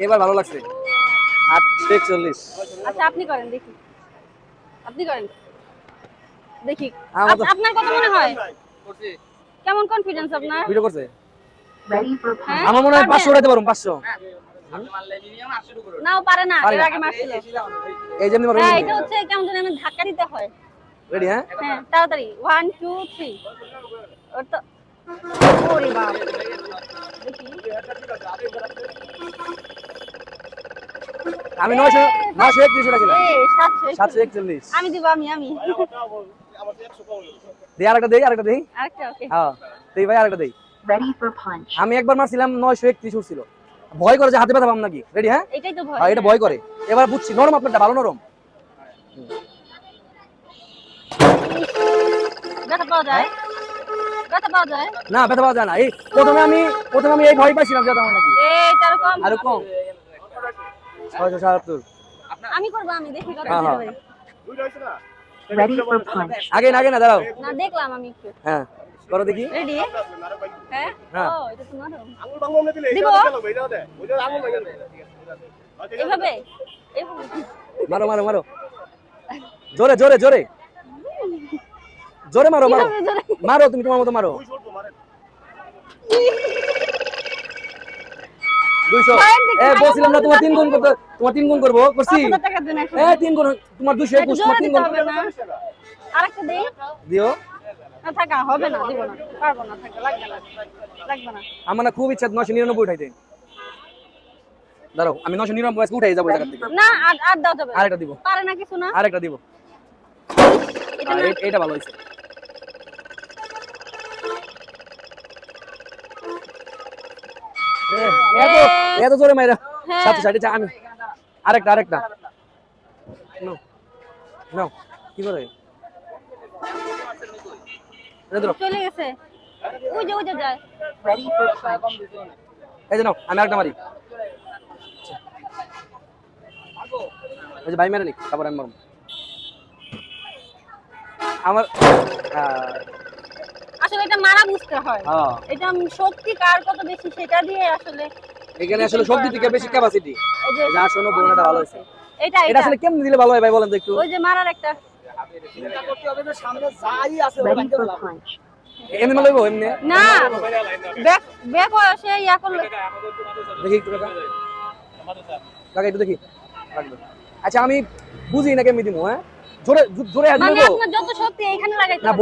এবার ভালো লাগছে 841। আচ্ছা আপনি করেন দেখি, আপনি করেন দেখি। আমার তো আপনার কত মনে হয়? কেমন কনফিডেন্স আপনার? ভিডিও করছে হ্যাঁ? আমার মনে হয় 500 উড়াইতে পারুম 500। নাও পারে না, পারি এর না। আগে মারছিল। এই যেমনি পারুম। হ্যাঁ এটা হচ্ছে কেমন যেন আমি ধাক্কা দিতে হয়। রেডি হ্যাঁ? হ্যাঁ তাড়াতাড়ি 1 2 3 ওর তো ওরে বাপ দেখি আমি 931 উড়াইছিলাম। এই 741। আমি দিব আমি দেই আরেকটা দেই। আরেকটা ওকে হ্যাঁ দেই ভাই আরেকটা দেই। আমি একবার মারছিলাম 931 উঠছিল। ভয় করে যে হাতে ব্যথা পাম নাকি। রেডি হ্যাঁ? এটাই তো ভয়। হ্যাঁ এটা ভয় করে। এবার বুঝছি নরম আপনারটা ভালো নরম। ব্যথা পাওয়া যায়? ব্যথা পাওয়া যায়? না ব্যথা পাওয়া যায় না। এই প্রথমে আমি এই ভয় পাইছিলাম যে আমার নাকি। এইটার কম আরো কম 677। আমি করব আমি দেখি কত হ্যাঁ, দিতে হ্যাঁ। পারি। আগে না দাঁড়াও। না দেখলাম আমি একটু হ্যাঁ করো দেখি। রেডি হ্যাঁ হ্যাঁ। ও এটা তো নরম আঙুল ভাঙলে দিলে দিব? এটা গেল এটা দে ওই যে আঙুল ভাঙলে এভাবে মারো জোরে মারো কিভাবে জোরে? মারো তুমি তোমার মতো মারো। 200। এ বলছিলাম না তোমার 3 গুণ করতে, তোমার 3 গুণ করব করছি। 5000 টাকা দেন এখন। 3 গুণ তোমার 221 তোমার 3 গুণ হবে না আরেকটা দেই দিও। না থাকা হবে না দিব না পারবো না থাকা লাগবে না আমার না খুব ইচ্ছা 999 উঠাইতে। দাঁড়াও আমি 999 উঠাই যাবো জায়গা থেকে। না আর দাও যাবে আরেকটা দিব। পারে না কিছু না আরেকটা দিব। এটা না এটা ভালো হইছে। এত জোরে মাইরা। হ্যাঁ। 760 আমি আরেকটা নাও কি করে চলে গেছে ওই যে যায় এই যে নাও আমি আরেকটা মারি। এই যে ভাই মেরে নি তারপর আমি মারব। আমার আসলে এটা মারা বুঝতে হয় হ্যাঁ এটা শক্তি কার কত বেশি সেটা দিয়ে আসলে এখানে আসলে শক্তি থেকে বেশি ক্যাপাসিটি। এই যে যা শোনো বোনটা ভালো হইছে। এটা এটা আসলে কেমনে দিলে ভালো হয় ভাই বলেন তো একটু। ওই যে মারার একটা চিন্তা করতে হবে যে সামনে যাই আছে এমনি মারব এমনি না ব্যাক সে ইয়া করলে দেখি একটু কাকা একটু দেখি। আচ্ছা আমি বুঝি না কেমনি দিমু হ্যাঁ জোরে মানে আসবে আপনার যত শক্তি এইখানে লাগাইতে না হবে।